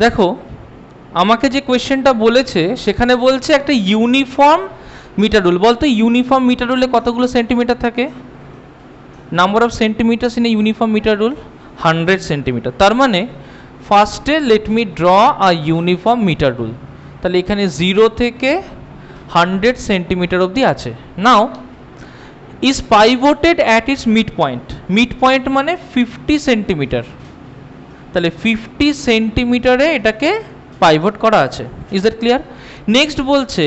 দেখো আমাকে যে কোয়েশ্চেনটা বলেছে সেখানে বলছে একটা ইউনিফর্ম মিটার রুল। বলতো ইউনিফর্ম মিটার রুলে কতগুলো সেন্টিমিটার থাকে? Number of centimetres in a uniform metre rule 100 centimetre. তার মানে ফার্স্টে let me draw a uniform metre rule. তাহলে এখানে 0 থেকে 100 সেন্টিমিটার অবধি আছে। Now is pivoted at its mid point. Mid point মানে 50 সেন্টিমিটার। তাহলে 50 সেন্টিমিটারে এটাকে পাইভট করা আছে। Is that clear? নেক্সট বলছে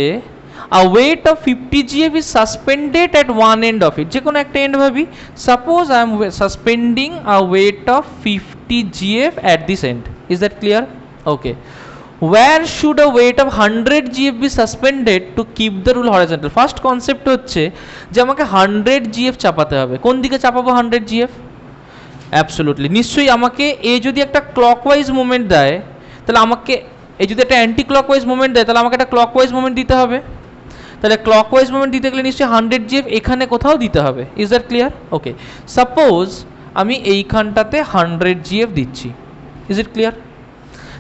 a weight of 50 gf is suspended at one end of it। যে কোনো একটা এন্ড ভাবি, suppose I am suspending a weight of 50 gf at this end। is that clear? okay, where should a weight of 100 gf be suspended to keep the rule horizontal? First concept হচ্ছে যে আমাকে 100 gf চাপাতে হবে। কোন দিকে চাপাবো 100 gf? Absolutely, নিশ্চয়ই আমাকে এ যদি একটা ক্লকওয়াইজ মুভমেন্ট দেয় তাহলে আমাকে, এই যদি একটা অ্যান্টি ক্লকওয়াইজ মুভমেন্ট দেয় তাহলে আমাকে একটা ক্লকওয়াইজ মুভমেন্ট দিতে হবে। তাহলে ক্লকওয়াইজ মুভমেন্ট দিতে গেলে নিশ্চয়ই 100 জিএফ এখানে কোথাও দিতে হবে। Is that clear? Okay, suppose আমি এইখানটাতে 100 জিএফ দিচ্ছি। Is it clear?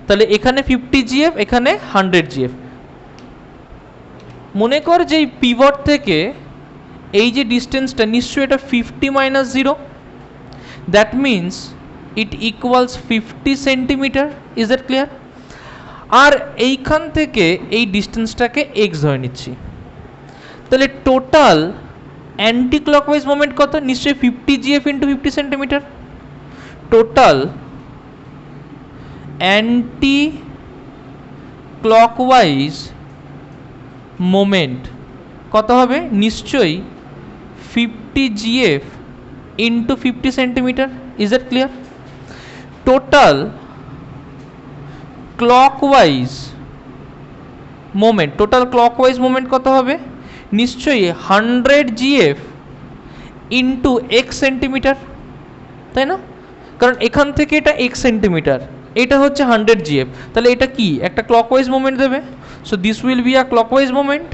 তাহলে এখানে 50 জিএফ, এখানে 100 জিএফ। মনে কর যে এই পিভট থেকে এই যে ডিস্টেন্সটা নিশ্চয়ই এটা 50 minus 0, that means it equals 50 centimetre. Is that clear? আর এইখান থেকে এই ডিস্টেন্সটাকে এক্স ধরে নিচ্ছি। তাহলে টোটাল অ্যান্টি ক্লকওয়াইজ মোমেন্ট কত? নিশ্চয়ই 50 GF into 50 centimetre. Total anti clockwise moment কত হবে? নিশ্চয়ই 50 GF into 50 centimetre. Is that clear? Total clockwise moment, total clockwise moment কত হবে? নিশ্চয়ই 100 জিএফ ইন্টু এক্স সেন্টিমিটার, তাই না? কারণ এখান থেকে এটা এক্স সেন্টিমিটার, এটা হচ্ছে 100 জিএফ, তাহলে এটা কি একটা ক্লকওয়াইজ মোমেন্ট দেবে। So this will be a clockwise moment,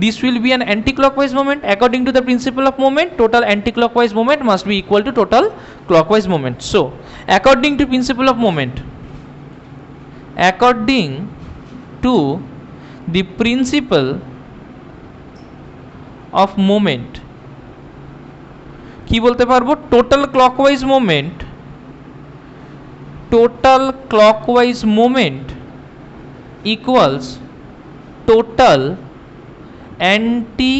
this will be an anti-clockwise moment. According to the principle of moment, total anti-clockwise moment must be equal to total clockwise moment. So according to principle of moment, according to the principle of moment, কি বলতে পারবো? total clockwise moment, total clockwise moment equals total anti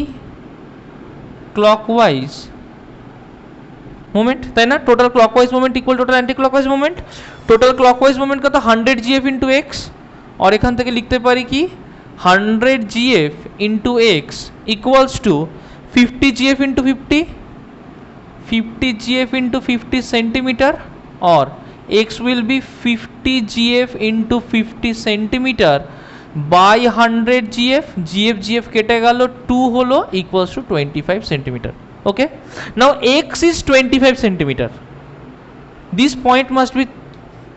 clockwise moment, তাই না? Total clockwise moment equal total anti clockwise moment. Total clockwise moment কত? 100 GF into x. আর এখান থেকে লিখতে পারি কি 100 GF into x equals to 50 GF into 50, 50 GF into 50 centimetre, और x will be 50 gf into 50 centimetre by 100 GF. GF GF কেটে গেল, 2 হলো equals to 25 centimetre. Okay, now x is 25 centimetre. This point must be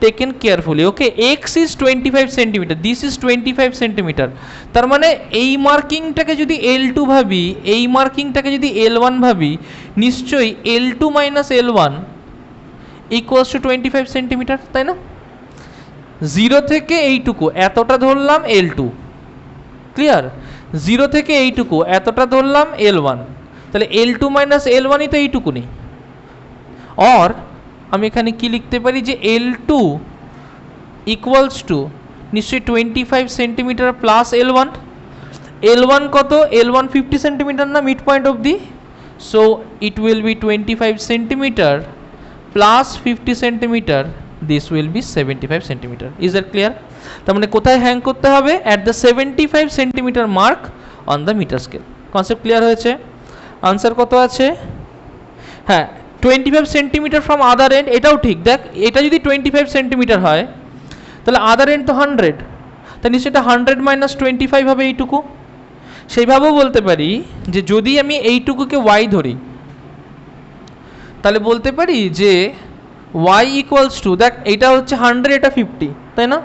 taken carefully. Okay, x is 25 centimetre, this is 25 centimetre. তার মানে এই মার্কিংটাকে যদি L2 ভাবি, এই মার্কিংটাকে যদি L1 ভাবি, নিশ্চয়ই L2 minus L1 equals to 25 centimetre, তাই না? 0 থেকে এইটুকু এতটা ধরলাম L2, ক্লিয়ার? 0 থেকে এইটুকু এতটা ধরলাম L1, তাহলে L2 মাইনাস L1ই তো এইটুকু নেই। और আমি এখানে কি লিখতে পারি যে L2 ইকুয়ালস টু নিশ্চয়ই 25 সেন্টিমিটার প্লাস L1। L1 কত? L1 50 সেন্টিমিটার না মিড পয়েন্ট অবধি, so it will B 25 centimetre plus 50 centimetre, this will be 75 centimeter. Is that clear? তার মানে কোথায় হ্যাং করতে হবে? at the 75 centimeter mark on the meter scale. Concept clear হয়েছে? Answer কত আছে? হ্যাঁ, 25 সেন্টিমিটার ফ্রম আদার এন্ড, এটাও ঠিক। দেখ, এটা যদি 25 সেন্টিমিটার হয় তাহলে আদার এন্ড তো 100, তাই নিশ্চয়ই এটা 100 মাইনাস 25 হবে এইটুকু। সেইভাবেও বলতে পারি যে যদি আমি এইটুকুকে y ধরি তাহলে বলতে পারি যে y ইকুয়ালস টু, দেখ এইটা হচ্ছে 100, এটা 50, তাই না?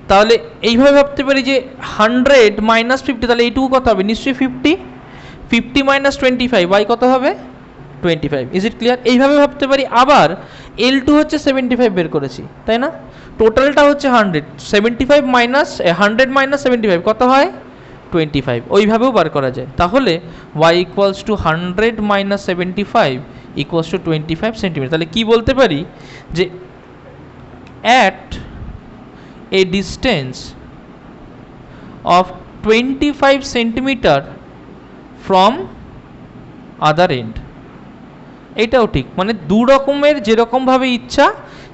তাহলে এইভাবে ভাবতে পারি যে 100 মাইনাস 50, তাহলে এইটুকু কত হবে? নিশ্চয়ই 50, 50 মাইনাস 25, y কত হবে? 25। Is it clear? এইভাবে ভাবতে পারি। আবার L2 হচ্ছে 75 বের করেছি, তাই না? টোটালটা হচ্ছে 100, 75 মাইনাস 100 মাইনাস 75 কত হয়? 25। ওইভাবেও বার করা যায়। তাহলে y equals to 100 minus 75 equals to 25 centimetre. তাহলে কি বলতে পারি যে at a distance of 25 centimetre from other and. এটাও ঠিক, মানে দু রকমের যেরকমভাবে ইচ্ছা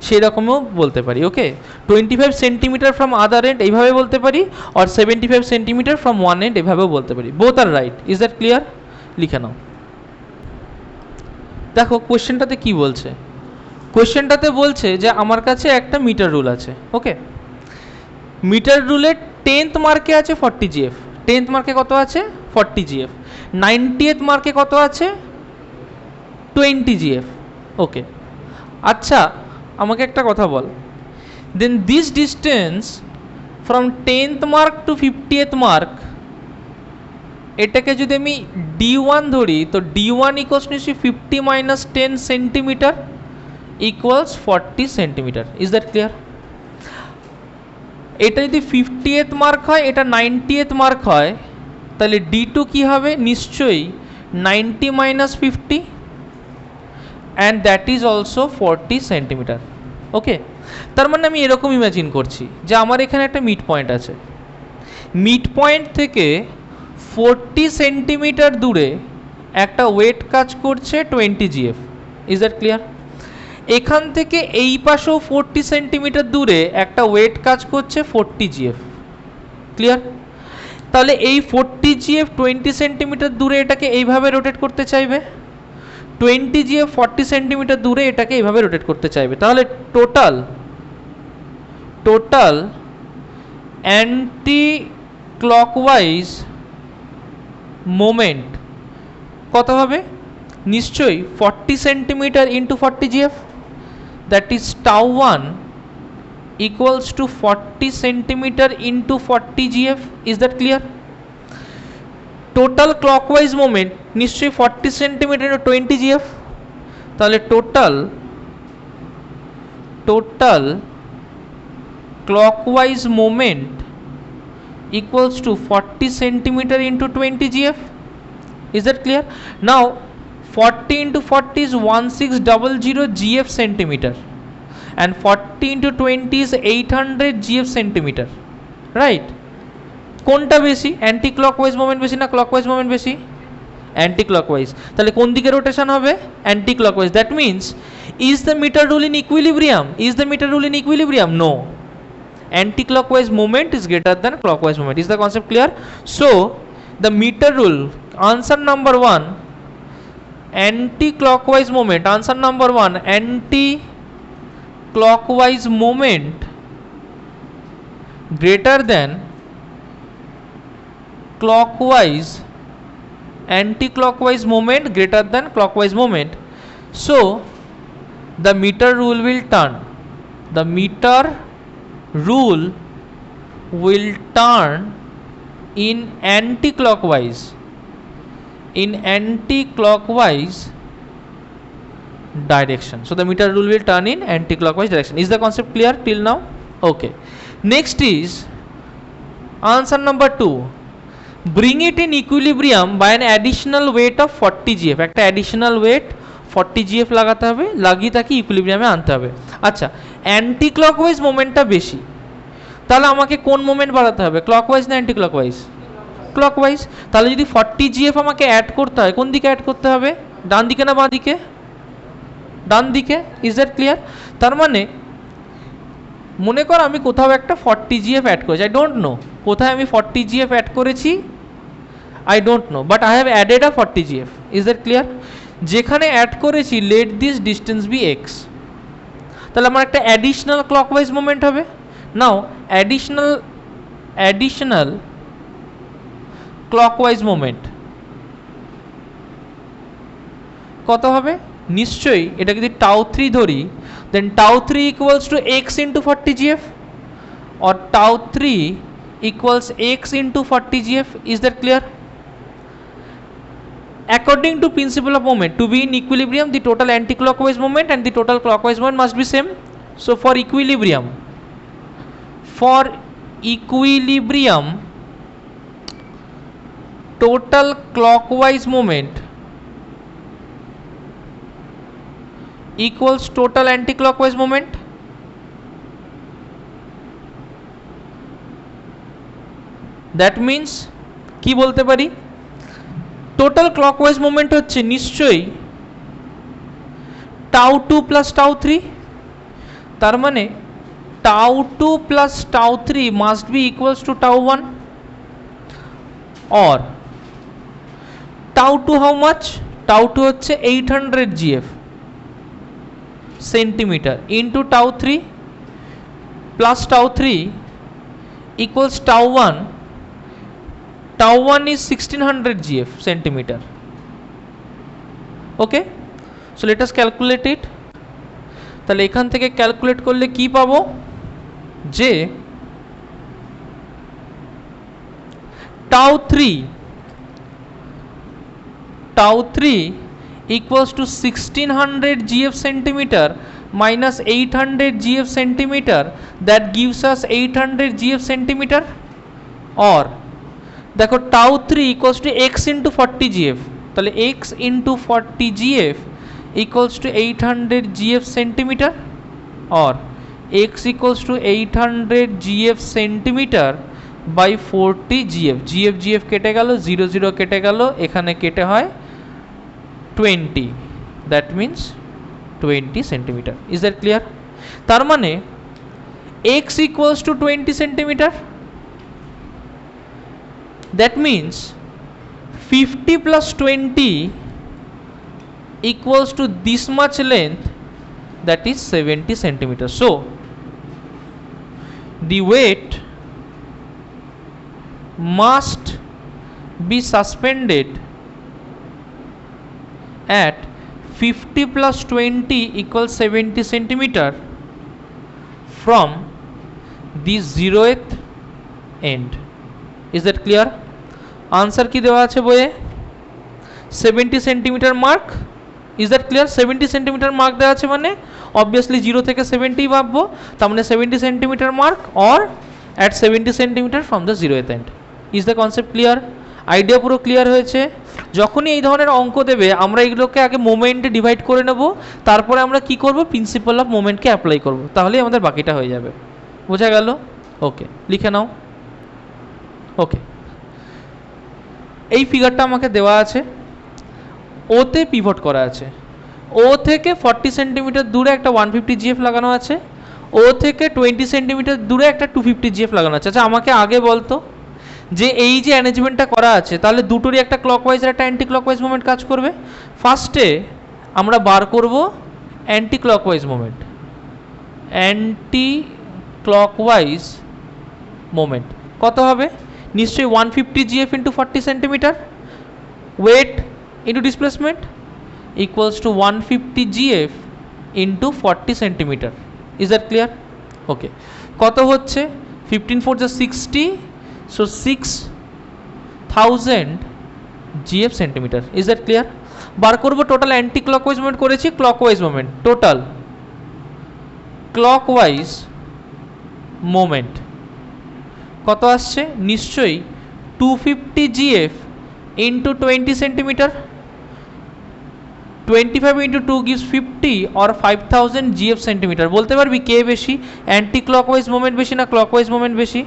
সেরকমও বলতে পারি। Okay, 25 centimetre from other end এইভাবে বলতে পারি, আর 75 সেন্টিমিটার ফ্রম ওয়ান এন্ড এভাবেও বলতে পারি। Both are right. Is that clear? লিখে নাও। দেখো কোয়েশ্চেনটাতে কি বলছে। কোয়েশ্চেনটাতে বলছে যে আমার কাছে একটা মিটার রুল আছে। ওকে, মিটার রুলের 10th মার্কে আছে 40 GF। 10th মার্কে কত আছে? 40 GF। 90th মার্কে কত আছে? 20 GF। ওকে, আচ্ছা আমাকে একটা কথা বল, then this distance from 10th mark to 50th mark, এটাকে যদি আমি D1 ধরি, তো D1 equals to 50 minus 10 centimetre equals 40 centimetre. Is that clear? এটা যদি 50th মার্ক হয়, এটা 90th মার্ক হয়, তাহলে D2 কি হবে? নিশ্চয়ই 90 minus 50 and that is also 40 centimetre. Okay, তার মানে আমি এরকম ইমাজিন করছি যে আমার এখানে একটা মিড পয়েন্ট আছে, মিড পয়েন্ট থেকে 40 সেন্টিমিটার দূরে একটা ওয়েট কাজ করছে 20 GF। Is that clear? এখান থেকে এই পাশেও 40 সেন্টিমিটার দূরে একটা ওয়েট কাজ করছে 40 GF। ক্লিয়ার? তাহলে এই 40 GF 20 সেন্টিমিটার দূরে এটাকে এইভাবে রোটেট করতে চাইবে, 20 GF 40 সেন্টিমিটার দূরে এটাকে এইভাবে রোটেট করতে চাইবে। তাহলে টোটাল অ্যান্টি ক্লকওয়াইজ মোমেন্ট কত হবে? নিশ্চয়ই 40 centimetre into 40 GF, that is τ1 equals to 40 centimetre into 40 GF। Is that clear? Total clockwise moment নিশ্চয়ই 40 সেন্টিমিটার ইন্টু 20 GF, তাহলে total clockwise moment equals to 40 centimeter into 20 GF. Is that clear? Now 40 into 40 is 1600 GF centimeter and 40 into 20 is 800 GF centimeter, right? কোনটা বেশি? Anti clockwise moment বেশি না clockwise moment বেশি? Anti clockwise. তাহলে কোন দিকে rotation হবে? Anti clockwise. That means is the metre rule in equilibrium? Is the metre rule in equilibrium? No, anti-clockwise moment is greater than clockwise moment. Is the concept clear? So the meter rule, answer number 1, anti-clockwise moment, answer number 1, anti-clockwise moment greater than clockwise, anti-clockwise moment greater than clockwise moment. So the meter rule will turn, the meter rule will turn in anti-clockwise direction. So the meter rule will turn in anti-clockwise direction. Is the concept clear till now? Okay, next is answer number 2, bring it in equilibrium by an additional weight of 40 GF. একটা additional weight 40 GF লাগাতে হবে, লাগিয়ে তাকে ইকুইলিব্রিয়ামে আনতে হবে। আচ্ছা, anti clockwise মোমেন্টটা বেশি, তাহলে আমাকে কোন মোমেন্ট বাড়াতে হবে? ক্লকওয়াইজ না অ্যান্টি ক্লকওয়াইজ? ক্লকওয়াইজ। তাহলে যদি 40 GF আমাকে অ্যাড করতে হয়, কোন দিকে অ্যাড করতে হবে? ডান দিকে না বাঁ দিকে? ডান দিকে। Is that clear? তার মানে মনে কর আমি কোথাও একটা 40 GF অ্যাড করেছি, আই ডোন্ট নো কোথায় আমি 40 GF অ্যাড করেছি, I don't know, but I have added a 40 GF। Is that clear? যেখানে অ্যাড করেছি let this distance be x, তাহলে আমার একটা অ্যাডিশনাল ক্লকওয়াইজ মোমেন্ট হবে। নাও অ্যাডিশনাল ক্লকওয়াইজ মোমেন্ট কত হবে? নিশ্চয়ই এটাকে যদি τ3 ধরি, then τ3 equals to x into 40 GF or τ3 equals x into 40 GF. Is that clear? according to principle of moment, to be in equilibrium the total anti-clockwise moment and the total clockwise moment must be same. So for equilibrium total clockwise moment equals total anti-clockwise moment. That means কি বলতে পারি, total clockwise moment হচ্ছে নিশ্চয়ই tau 2 plus tau 3, তার মানে tau 2 plus tau 3 must be equals to tau 1, or tau 2 how much, tau 2 হচ্ছে 800 GF centimetre into tau 3 plus tau 3 equals tau 1. Tau 1 is 1600 GF centimeter. Okay, so let us calculate it. তাহলে এখান থেকে calculate করলে কি পাবো, যে Tau 3 equals to 1600 GF centimeter minus 800 GF centimeter, that gives us 800 GF centimeter. or দেখো tau 3 equals to x into 40 GF, তাহলে x into 40 GF equals to 800 GF centimetre, or x equals to 800 GF centimetre by 40 GF. GF কেটে গেল, 0 0 কেটে গেল, এখানে কেটে হয় 20, that means 20 centimetre. Is that clear? তার মানে x equals two 20 centimetre. That means 50 plus 20 equals to this much length, that is 70 centimeters. So the weight must be suspended at 50 plus 20 equals 70 centimeter from the 0th end. Is that clear? Answer কি দেওয়া আছে বইয়ে, 70 centimetre mark. Is that clear? 70 centimetre mark দেওয়া আছে মানে obviously 0 থেকে 70 ভাববো, তার মানে 70 centimetre mark or at 70 centimetre from the 0th end. Is the concept clear? Idea পুরো ক্লিয়ার হয়েছে? যখনই এই ধরনের অঙ্ক দেবে আমরা এগুলোকে আগে মোমেন্টে ডিভাইড করে নেব, তারপরে আমরা কি করব, প্রিন্সিপাল অফ মোমেন্টকে অ্যাপ্লাই করব, তাহলেই আমাদের বাকিটা হয়ে যাবে. বোঝা গেল? ওকে, লিখে নাও. ওকে, এই ফিগারটা আমাকে দেওয়া আছে, ওতে পিভট করা আছে, ও থেকে 40 সেন্টিমিটার দূরে একটা 150 GF লাগানো আছে, ও থেকে 20 সেন্টিমিটার দূরে একটা 250 GF লাগানো আছে. আচ্ছা আমাকে আগে বলতো যে এই যে অ্যারেঞ্জমেন্টটা করা আছে, তাহলে দুটোরই একটা ক্লকওয়াইজ আর একটা অ্যান্টি ক্লকওয়াইজ মুভমেন্ট কাজ করবে. ফার্স্টে আমরা বার করব anti clockwise movement. Anti clockwise movement কত হবে? নিশ্চয়ই 150 GF into 40 centimetre, weight into displacement equals to 150 GF into 40 centimetre. Is that clear? Okay, কত হচ্ছে? 15 4 যা 60, so 6000 GF centimetre. Is that clear? বার করবো টোটাল অ্যান্টি ক্লকওয়াইজ মুভমেন্ট করেছি, clockwise movement, total clockwise movement কত আসছে? নিশ্চয়ই 250 GF into 20 centimetre, 25 into 2 gives 50 or 5000 GF centimetre. বলতে পারবি কে বেশি, অ্যান্টি ক্লকওয়াইজ মুভমেন্ট বেশি না ক্লকওয়াইজ মুভমেন্ট বেশি?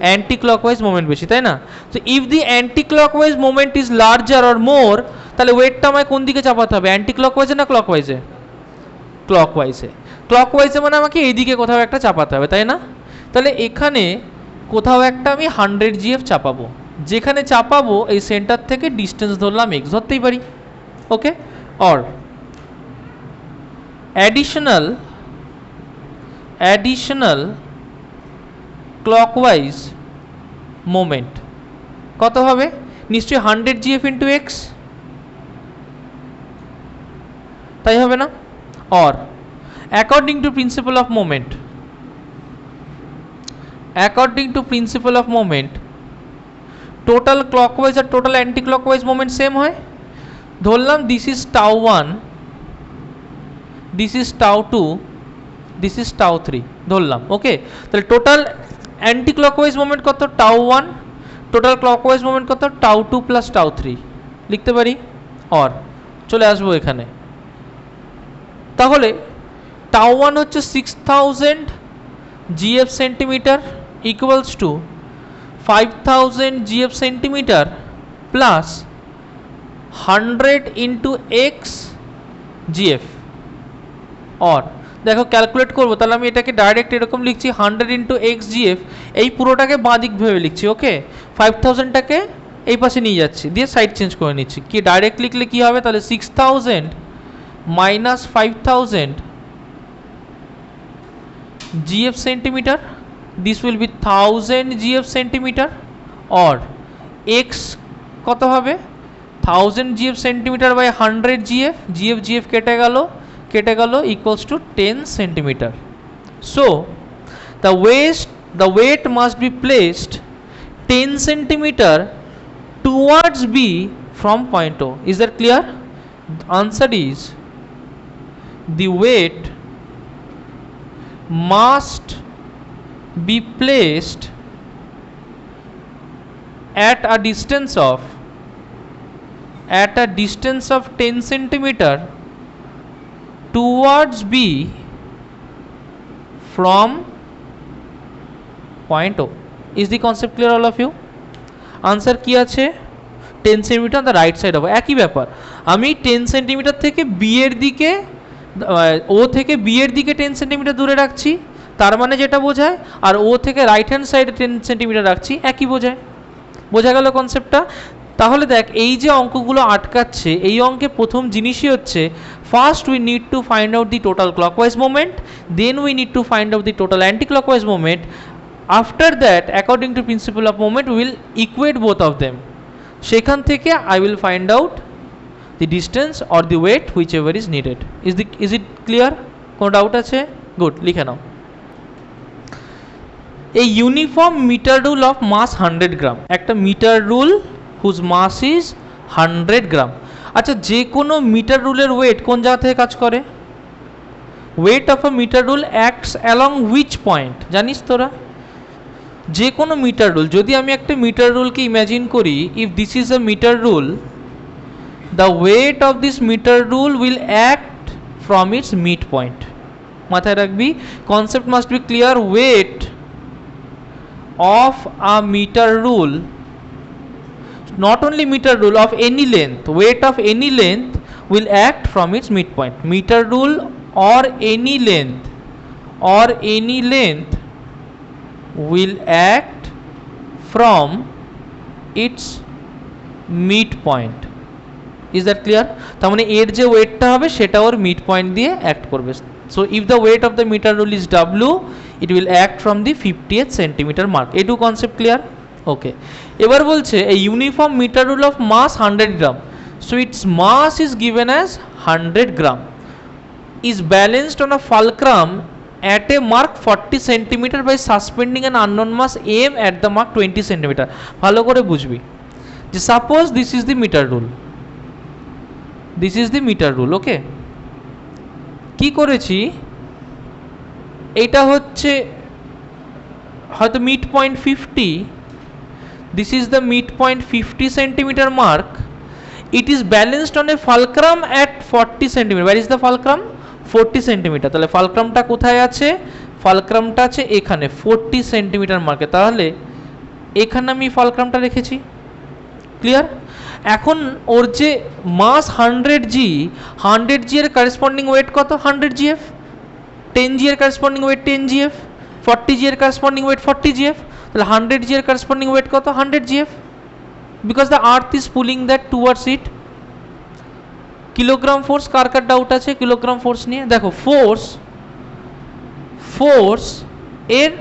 অ্যান্টি ক্লকওয়াইজ মুভমেন্ট বেশি, তাই না? তো if the anti clockwise movement is larger or more, তাহলে ওয়েটটা আমায় কোন দিকে চাপাতে হবে, অ্যান্টি ক্লকওয়াইজে না ক্লকওয়াইজে? ক্লকওয়াইজে. ক্লকওয়াইজে মানে আমাকে এইদিকে কোথাও একটা চাপাতে হবে, তাই না? তাহলে এখানে কোথাও একটা আমি 100 GF চাপাবো, যেখানে চাপাবো এই সেন্টার থেকে ডিস্টেন্স ধরলাম x ধরতেই পারি. ওকে, অর অ্যাডিশনাল ক্লকওয়াইজ মোমেন্ট কত হবে? নিশ্চয়ই 100 GF ইন্টু x, তাই হবে না? Or according to principle of moment, according to principle of moment total clockwise আর total anti clockwise moment same হয়. ধরলাম this is tau 1, this is tau 2, this is tau 3 ধরলাম। ওকে, তাহলে total anti clockwise moment কত? Tau 1, total clockwise moment কত? Tau 2 plus tau 3 লিখতে পারি। Or চলে আসবো এখানে, তাহলে টাউ 1 হচ্ছে 6000 GF centimetre equals to 5000 GF centimetre plus 100 into x GF. Or দেখো ক্যালকুলেট করবো, তাহলে আমি এটাকে ডাইরেক্ট এরকম লিখছি 100 ইন্টু এক্স জিএফ, এই পুরোটাকে বাঁ দিক ভেবে লিখছি। ওকে, 5000টাকে এই পাশে নিয়ে যাচ্ছি, দিয়ে সাইড চেঞ্জ করে নিচ্ছি। কি ডাইরেক্ট লিখলে কি হবে? তাহলে 6000 minus 5000 GF centimeter, this will be 1000 GF centimeter, or x কত হবে? 1000 GF centimeter by 100 GF, GF কেটে গেল equals to 10 centimeter. So the weight must be placed 10 centimeter towards B from point O. Is that clear? The answer is the weight must be placed at a distance of 10 centimeter towards B from point O. Is the concept clear all of you? Answer কি আছে? 10 centimeter on the right side of একই ব্যাপার, আমি 10 centimetre থেকে B এর দিকে, ও থেকে B এর দিকে 10 সেন্টিমিটার দূরে রাখছি, তার মানে যেটা বোঝায়, আর ও থেকে রাইট হ্যান্ড সাইডে 10 সেন্টিমিটার রাখছি, একই বোঝায়। বোঝা গেল কনসেপ্টটা? তাহলে দেখ, এই যে অঙ্কগুলো আটকাচ্ছে, এই অঙ্কে প্রথম জিনিসই হচ্ছে first we need to find out the total clockwise moment, then we need to find out the total anti clockwise moment. After that according to principle of moment will equate both of them, সেখান থেকে I will find out the distance or the weight whichever is needed. Is it clear? কোনো doubt আছে? Good, লিখে নাও। A uniform meter rule of mass 100 gram, একটা metre rule whose mass is 100 gram. আচ্ছা, যে কোনো metre রুলের wait কোন জায়গা থেকে কাজ করে? Weight of a metre rule acts along which point, জানিস তোরা? যে কোনো মিটার রুল, যদি আমি একটা মিটার রুলকে ইমাজিন করি, if this is a metre rule, the weight of this meter rule will act from its midpoint. মাথায় রাখবি, concept must be clear. Weight of a meter rule, not only meter rule, of any length, weight of any length will act from its midpoint. Meter rule or any length will act from its midpoint. Is that clear? তার মানে এর যে ওয়েটটা হবে সেটা ওর mid point দিয়ে act করবে। So if the weight of the metre rule is W, it will act from the 50th centimetre mark. এটু কনসেপ্ট ক্লিয়ার? ওকে, এবার বলছে a uniform metre rule of mass 100 gram, so its mass is given as 100 gram, is balanced on a fulcrum at a mark 40 centimeter by suspending an unknown mass m at the mark 20 centimeter. ভালো করে বুঝবি যে suppose this is the metre rule, this is the metre rule. Okay, কি করেছি, এটা হচ্ছে হয়তো mid point 50, this is the mid point 50 centimetre mark, it is balanced on a fulcrum at 40 centimetre. Where is the fulcrum? 40 centimetre. তাহলে ফালক্রামটা কোথায় আছে? ফালক্রামটা আছে এখানে 40 সেন্টিমিটার মার্কে, তাহলে এখানে আমি ফালক্রামটা রেখেছি। ক্লিয়ার? এখন ওর যে মাস 100g, 100g এর করেসপন্ডিং ওয়েট কত? 100gf। 10g এর করেসপন্ডিং ওয়েট 10gf, 40g এর করেসপন্ডিং ওয়েট 40gf, তাহলে 100g এর করেসপন্ডিং ওয়েট কত? 100gf, because the earth is pulling that towards it. Kilogram force, কার কার ডাউট আছে কিলোগ্রাম ফোর্স নিয়ে? দেখো, ফোর্স এর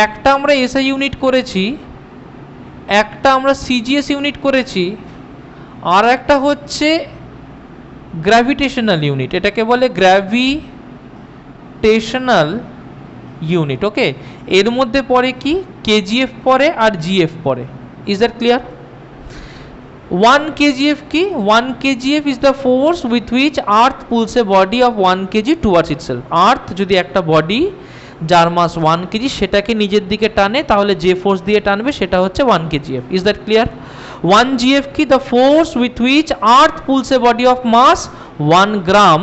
একটা আমরা এসআই ইউনিট করেছি, একটা আমরা সিজিএস ইউনিট করেছি, আর একটা হচ্ছে গ্র্যাভিটেশনাল ইউনিট, এটাকে বলে গ্র্যাভিটেশনাল ইউনিট। ওকে, এর মধ্যে পড়ে কি? কেজিএফ পড়ে আর জিএফ পড়ে। Is that clear? 1 kgf কি 1 kgf is the force with which earth pulls a body of 1 kg towards itself. আর্থ যদি একটা বডি যার মাস 1 কেজি সেটাকে নিজের দিকে টানে তাহলে যে ফোর্স দিয়ে টানবে সেটা হচ্ছে 1 kgf. Is that clear? 1 gf কি the force with which earth pulls a body of mass 1 gram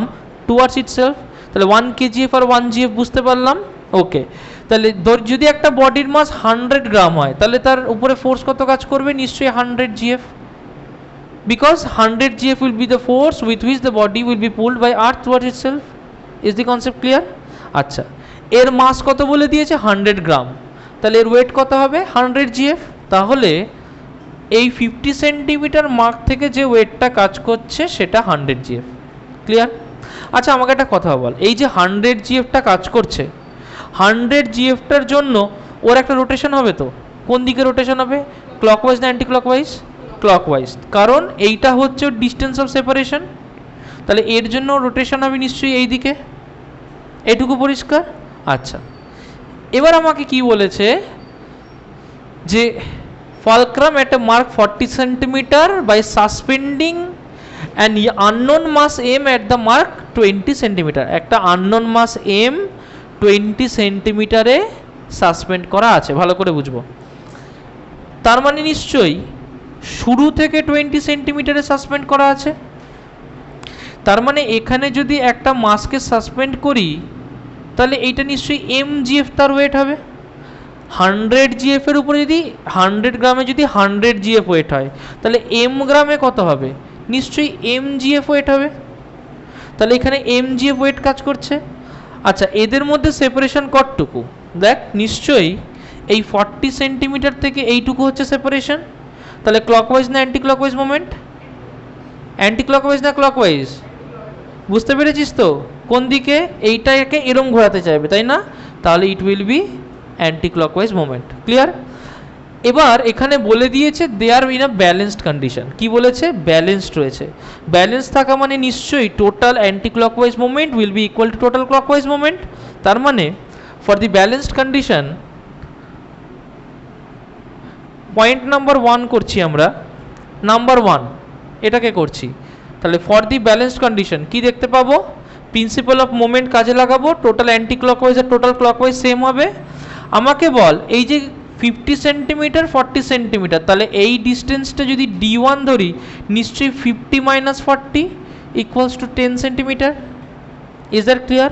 towards itself. তাহলে 1 kgf আর 1 gf বুঝতে পারলাম. ওকে, তাহলে যদি একটা বডির মাস 100 গ্রাম হয় তাহলে তার উপরে ফোর্স কত কাজ করবে? নিশ্চয়ই 100 gf, because 100 gf will be the force with which the body will be pulled by earth towards itself. is the concept clear? আচ্ছা, এর মাস কত বলে দিয়েছে? 100 গ্রাম, তাহলে এর ওয়েট কত হবে? 100 gf. তাহলে এই 50 সেন্টিমিটার মার্ক থেকে যে ওয়েটটা কাজ করছে সেটা 100 gf. ক্লিয়ার? আচ্ছা, আমাকে একটা কথা বল, এই যে 100 gfটা কাজ করছে, 100 gfটার জন্য ওর একটা রোটেশন হবে তো? কোন দিকে রোটেশন হবে? ক্লকওয়াইজ না অ্যান্টি ক্লকওয়াইজ? ক্লকওয়াইজ, কারণ এইটা হচ্ছে ডিস্টেন্স অফ সেপারেশন, তাহলে এর জন্য রোটেশন হবে নিশ্চয়ই এই দিকে। এটুকু পরিষ্কার? আচ্ছা, এবার আমাকে কি বলেছে যে fulcrum at a mark 40 centimetre by suspending an unknown mass M at the mark 20 centimetre. একটা আননোন মাস এম 20 সেন্টিমিটারে সাসপেন্ড করা আছে, ভালো করে বুঝবো। তার মানে নিশ্চয়ই শুরু থেকে 20 সেন্টিমিটারে সাসপেন্ড করা আছে। তার মানে এখানে যদি একটা মাসকে সাসপেন্ড করি তাহলে এইটা নিশ্চয়ই এম জিএফ তার ওয়েট হবে। 100 জিএফ এর উপরে যদি 100 গ্রামে যদি 100 জিএফ ওয়েট হয় তাহলে এম গ্রামে কত হবে? নিশ্চয়ই এম জিএফ ওয়েট হবে। তাহলে এখানে এম জিএফ ওয়েট কাজ করছে। আচ্ছা, এদের মধ্যে সেপারেশন কতটুকু? দেখ, নিশ্চয়ই এই 40 সেন্টিমিটার থেকে এইটুকু হচ্ছে সেপারেশন। তাহলে ক্লকওয়াইজ না anti clockwise movement? Anti clockwise না ক্লকওয়াইজ? বুঝতে পেরেছিস তো কোন দিকে? এইটাকে এরম ঘোরাতে চাইবে, তাই না? তাহলে ইট will B anti clockwise movement. Clear? এবার এখানে বলে দিয়েছে দে আর ইন আ ব্যালেন্সড কন্ডিশন। কি বলেছে? ব্যালেন্সড রয়েছে। ব্যালেন্স থাকা মানে নিশ্চয়ই total anti clockwise movement will be equal to total clockwise movement. তার মানে for the balanced condition point number 1 করছি আমরা, নাম্বার 1 এটাকে করছি। তাহলে ফর দি ব্যালেন্সড কন্ডিশন কি দেখতে পাবো? প্রিন্সিপাল অফ মোমেন্ট কাজে লাগাবো, টোটাল অ্যান্টি ক্লকওয়াইজ আর টোটাল ক্লকওয়াইজ সেম হবে। আমাকে বল এই যে 50 সেন্টিমিটার 40 সেন্টিমিটার, তাহলে এই ডিস্টেন্সটা যদি d1 ধরি নিশ্চয়ই 50 minus 40 equals to 10 centimetre. Is that clear?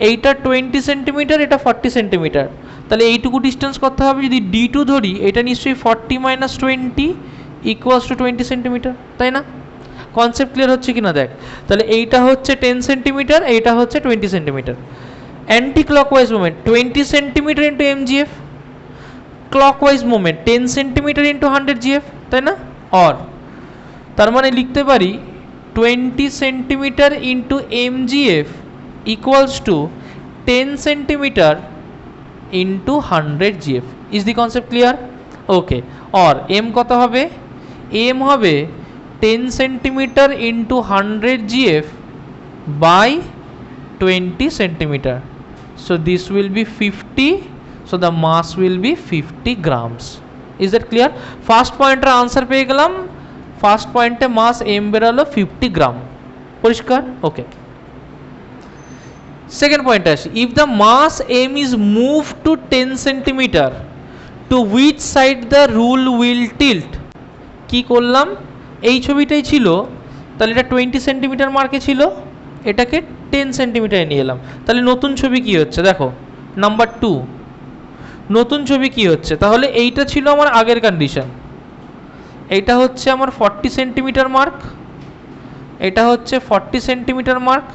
এইটা 20 সেন্টিমিটার, এটা 40 সেন্টিমিটার, তাহলে এইটুকু ডিস্টেন্স কত হবে? যদি d2 ধরি এটা নিশ্চয়ই 40 মাইনাস 20 ইকুয়ালস টু 20 সেন্টিমিটার, তাই না? কনসেপ্ট ক্লিয়ার হচ্ছে কিনা দেখ। তাহলে এইটা হচ্ছে 10 সেন্টিমিটার, এইটা হচ্ছে 20 centimetre. Anti clockwise movement 20 centimetre into mgf, clockwise movement 10 centimetre into 100 gf, তাই না? অর তার মানে লিখতে পারি 20 centimetre into mgf equals to 10 centimetre into 100 gf। Is the concept clear? Okay, or m কত হবে? m হবে 10 centimetre into 100 gf by 20 centimetre. So this will be 50, so the mass will be 50 grams. Is that clear? First pointer answer পেয়ে গেলাম, first পয়েন্টে মাস m বেরালো 50 গ্রাম। পরিষ্কার? ওকে, second পয়েন্টে আসি। If the mass m is moved to 10 সেন্টিমিটার, to which side the rule will tilt? কি করলাম? এই ছবিটাই ছিল, তাহলে এটা 20 সেন্টিমিটার মার্কে ছিল, এটাকে 10 সেন্টিমিটারে নিয়ে এলাম। তাহলে নতুন ছবি কি হচ্ছে দেখো, নাম্বার 2 নতুন ছবি কি হচ্ছে? তাহলে এইটা ছিল আমার আগের কন্ডিশন, এইটা হচ্ছে আমার 40 সেন্টিমিটার মার্ক, এটা হচ্ছে 40 সেন্টিমিটার মার্ক,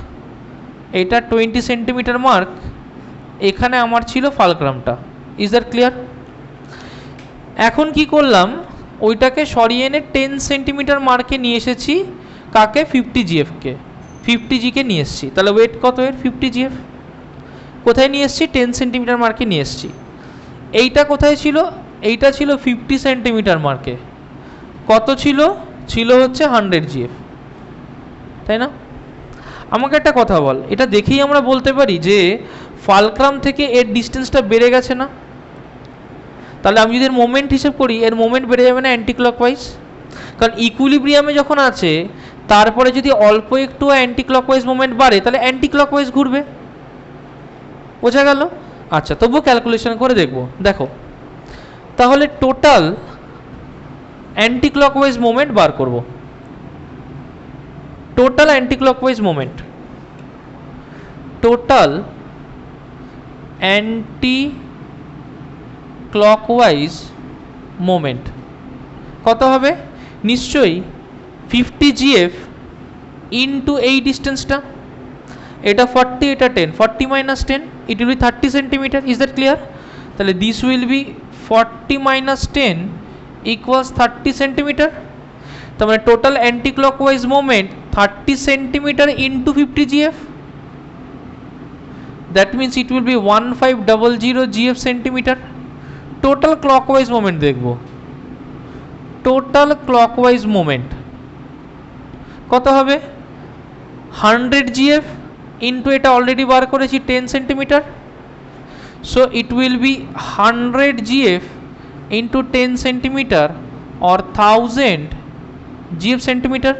এটা 20 সেন্টিমিটার মার্ক, এখানে আমার ছিল ফালক্রামটা। Is that clear? এখন কি করলাম? ওইটাকে সরিয়ে এনে 10 সেন্টিমিটার মার্কে নিয়ে এসেছি। কাকে? 50 gf কে, 50 g কে নিয়ে এসেছি। তাহলে ওয়েট কত এর? 50 gf। কোথায় নিয়ে এসেছি? 10 সেন্টিমিটার মার্কে নিয়ে এসেছি। এইটা কোথায় ছিল? এইটা ছিল 50 সেন্টিমিটার মার্কে। কত ছিল? ছিল হচ্ছে 100 gf, তাই না? আমাকে একটা কথা বল, এটা দেখেই আমরা বলতে পারি যে ফালক্রাম থেকে এর ডিস্টেন্সটা বেড়ে গেছে না? তাহলে আমি যদি এর মোমেন্ট হিসেব করি, এর মোমেন্ট বেড়ে যাবে না অ্যান্টি ক্লকওয়াইজ? কারণ ইকুইলিব্রিয়ামে যখন আছে তারপরে যদি অল্প একটু অ্যান্টি ক্লকওয়াইজ মুভমেন্ট বাড়ে তাহলে অ্যান্টি ক্লকওয়াইজ ঘুরবে। বোঝা গেল? আচ্ছা, তবুও ক্যালকুলেশন করে দেখব। দেখো তাহলে টোটাল অ্যান্টি ক্লকওয়াইজ মুভমেন্ট বার করব। Total anti clockwise movement, total anti clockwise moment কত হবে? নিশ্চয়ই 50 GF ইন্টু এই ডিস্টেন্সটা, এটা 40 এটা 10, 40 minus 10 it will be 30 centimetre. Is that clear? তাহলে this will be 40 minus 10 equals 30 centimetre. তার মানে total anti clockwise moment 30 centimetre into 50 GF, that means it will be 1500 GF centimetre. Total clockwise moment দেখব, total clockwise moment কত হবে? 100 GF into এটা already বার করেছি 10 centimetre, so it will be 100 GF into 10 centimetre or 1000 GF centimetre.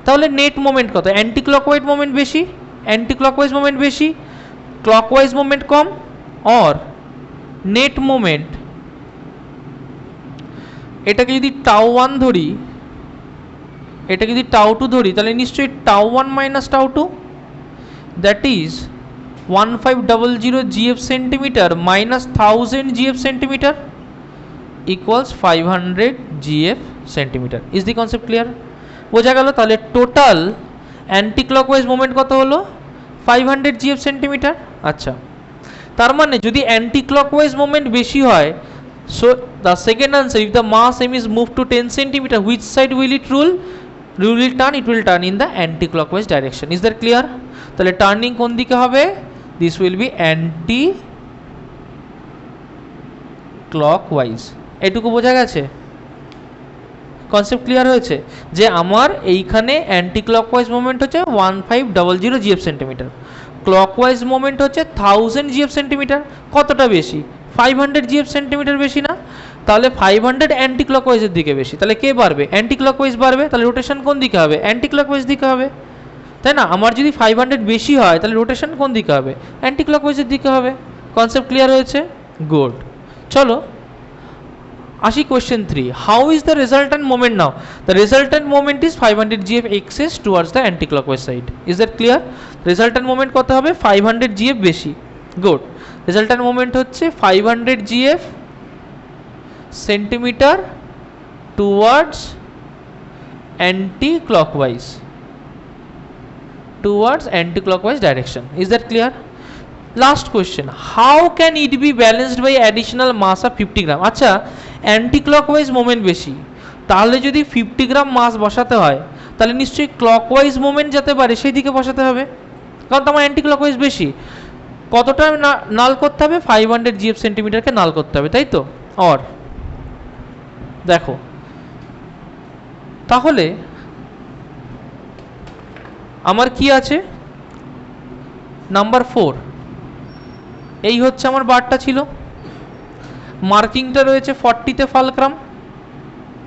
তাহলে net moment কত? Anti clockwise moment বেশি, anti clockwise moment বেশি, clockwise moment com, or net moment এটাকে যদি τ1 ধরি, এটাকে যদি τ2 ধরি, তাহলে নিশ্চয়ই τ1 minus τ2, that is 1500 GF centimetre minus 1000 GF centimetre equals 500 GF centimetre. Is the concept clear? বোঝা গেল? তাহলে টোটাল অ্যান্টি ক্লকওয়াইজ মোমেন্ট কত হলো? 500 GF সেন্টিমিটার। আচ্ছা, তার মানে যদি অ্যান্টি ক্লকওয়াইজ মোমেন্ট বেশি হয়, so the second answer, if the mass m is moved to 10 centimeter, which side will it rule? Rule will turn, it will turn in the anti-clockwise direction. Is that clear? তাহলে turning কোন দিকে হবে? This will be anti-clockwise. এটুকু বোঝা গেছে? Concept clear হয়েছে যে আমার এইখানে অ্যান্টি ক্লকওয়াইজ মোমেন্ট হচ্ছে 1500 GF সেন্টিমিটার, ক্লকওয়াইজ মোমেন্ট হচ্ছে 1000 GF সেন্টিমিটার। কতটা বেশি? 500 GF সেন্টিমিটার বেশি না? তাহলে 500 অ্যান্টি ক্লকওয়াইজের দিকে বেশি, তাহলে কে বাড়বে? অ্যান্টি ক্লকওয়াইজ বাড়বে, তাহলে রোটেশন কোন দিকে হবে? অ্যান্টি ক্লকওয়াইজ দিকে হবে, তাই না? আমার যদি 500 বেশি হয় তাহলে রোটেশন কোন দিকে হবে? অ্যান্টি ক্লকওয়াইজের দিকে হবে। কনসেপ্ট ক্লিয়ার হয়েছে? গুড। চলো আসি question 3, how is the resultant moment now? The resultant moment is 500 GF excess towards the anti clockwise side. Is that clear? Resultant moment কত হবে? 500 GF বেশি। গুড। রেজাল্টেন্ট মোমেন্ট হচ্ছে 500 GF centimetre towards anti clockwise, towards anti clockwise direction. Is that clear? Last question, how can it be balanced by additional mass of 50 gram? আচ্ছা, anti clockwise moment বেশি, তাহলে যদি 50 গ্রাম মাস বসাতে হয় তাহলে নিশ্চয়ই ক্লকওয়াইজ মোমেন্ট যাতে পারে সেই দিকে বসাতে হবে, কারণ তোমার অ্যান্টি ক্লকওয়াইজ বেশি। কতটা নাল করতে হবে? 500 GF সেন্টিমিটারকে নাল করতে হবে, তাই তো? অর দেখো তাহলে আমার কি আছে? নাম্বার 4, এই হচ্ছে আমার বারটা ছিল, মার্কিংটা রয়েছে 40-তে ফালক্রাম।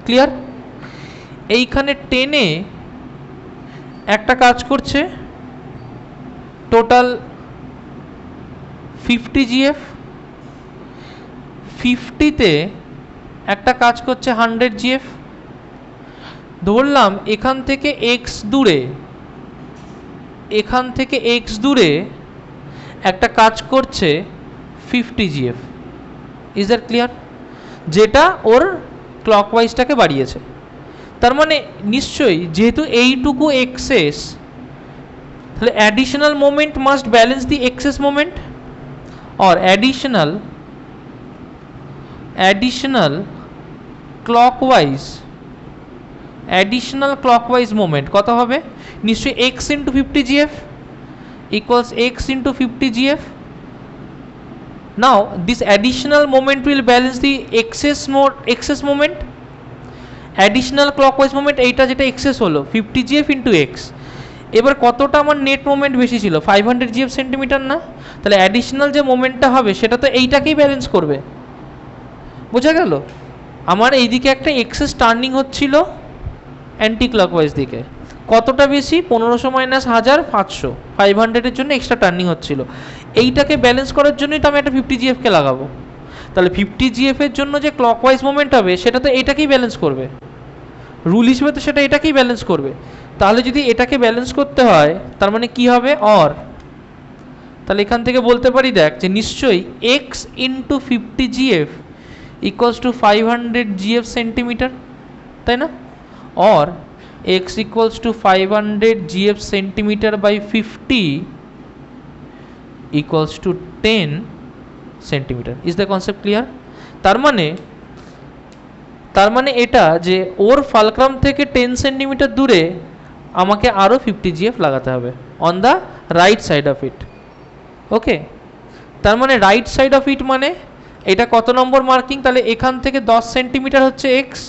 ক্লিয়ার? এইখানে 10-এ একটা কাজ করছে টোটাল 50 GF, 50-তে একটা কাজ করছে 100 GF। ধরলাম এখান থেকে x দূরে, এখান থেকে x দূরে একটা কাজ করছে 50 GF। Is that clear? যেটা ওর ক্লকওয়াইজটাকে বাড়িয়েছে। তার মানে নিশ্চয়ই যেহেতু এইটুকু এক্সেস, তাহলে additional moment must balance the excess moment, or additional clockwise moment কত হবে? নিশ্চয়ই x into 50 GF equals x into 50 GF. Now this additional moment will balance the excess moment. Additional clockwise moment এইটা যেটা excess হলো 50 GF into x। এবার কতটা আমার net moment বেশি ছিল? 500 GF সেন্টিমিটার না? তাহলে অ্যাডিশনাল যে মোমেন্টটা হবে সেটা তো এইটাকেই ব্যালেন্স করবে। বোঝা গেল? আমার এইদিকে একটা এক্সেস টার্নিং হচ্ছিল অ্যান্টি ক্লকওয়াইজ দিকে। কতটা বেশি? 1500 মাইনাস 1000 500, 500-এর জন্য এক্সট্রা টার্নিং হচ্ছিল। এইটাকে ব্যালেন্স করার জন্যই তো আমি একটা 50 GF-কে লাগাবো। তাহলে 50 GF-এর জন্য যে ক্লকওয়াইজ মোমেন্ট হবে সেটা তো এটাকেই ব্যালেন্স করবে, রুল হিসেবে তো সেটা এটাকেই ব্যালেন্স করবে। তাহলে যদি এটাকে ব্যালেন্স করতে হয় তার মানে কি হবে? অর। তাহলে এখান থেকে বলতে পারি দেখ যে নিশ্চয়ই x into 50 GF equals to 500 GF centimetre, তাই না? Or x equals to 500 GF centimetre by 50 equals to 10 centimetre. Is the concept clear? তার মানে এটা যে ওর ফালক্রাম থেকে 10 সেন্টিমিটার দূরে আমাকে আরও 50 GF লাগাতে হবে on the right side of it. Okay, তার মানে রাইট সাইড অফ ইট মানে এটা কত নম্বর মার্কিং? তাহলে এখান থেকে 10 সেন্টিমিটার হচ্ছে এক্স,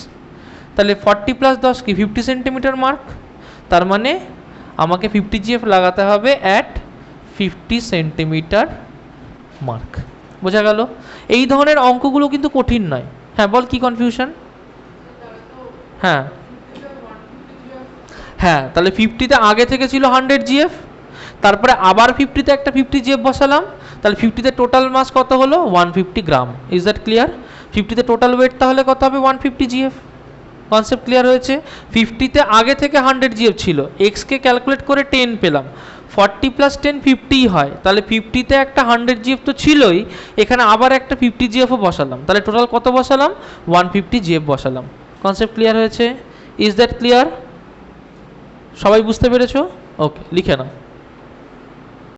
তাহলে 40 প্লাস 10 কি 50 সেন্টিমিটার মার্ক। তার মানে আমাকে 50 GF লাগাতে হবে অ্যাট 50 সেন্টিমিটার মার্ক। বোঝা গেল? এই ধরনের অঙ্কগুলো কিন্তু কঠিন নয়। হ্যাঁ বল, কি কনফিউশন? হ্যাঁ হ্যাঁ, তাহলে 50-তে আগে থেকে ছিল 100 GF, তারপরে আবার 50-তে একটা 50 GF বসালাম, তাহলে 50-তে টোটাল মাস কত হলো? 150 গ্রাম। Is that clear? 50-তে টোটাল ওয়েট তাহলে কত হবে? 150 GF। কনসেপ্ট ক্লিয়ার হয়েছে? 50-তে আগে থেকে 100 GF ছিল, এক্সকে ক্যালকুলেট করে 10 পেলাম, 40 প্লাস 10 50 হয়, তাহলে 50-তে একটা 100 GF তো ছিলই, এখানে আবার একটা 50 GFও বসালাম, তাহলে টোটাল কত বসালাম? 150 GF বসালাম। কনসেপ্ট ক্লিয়ার হয়েছে? Is that clear? সবাই বুঝতে পেরেছো? ওকে, লিখে নাও।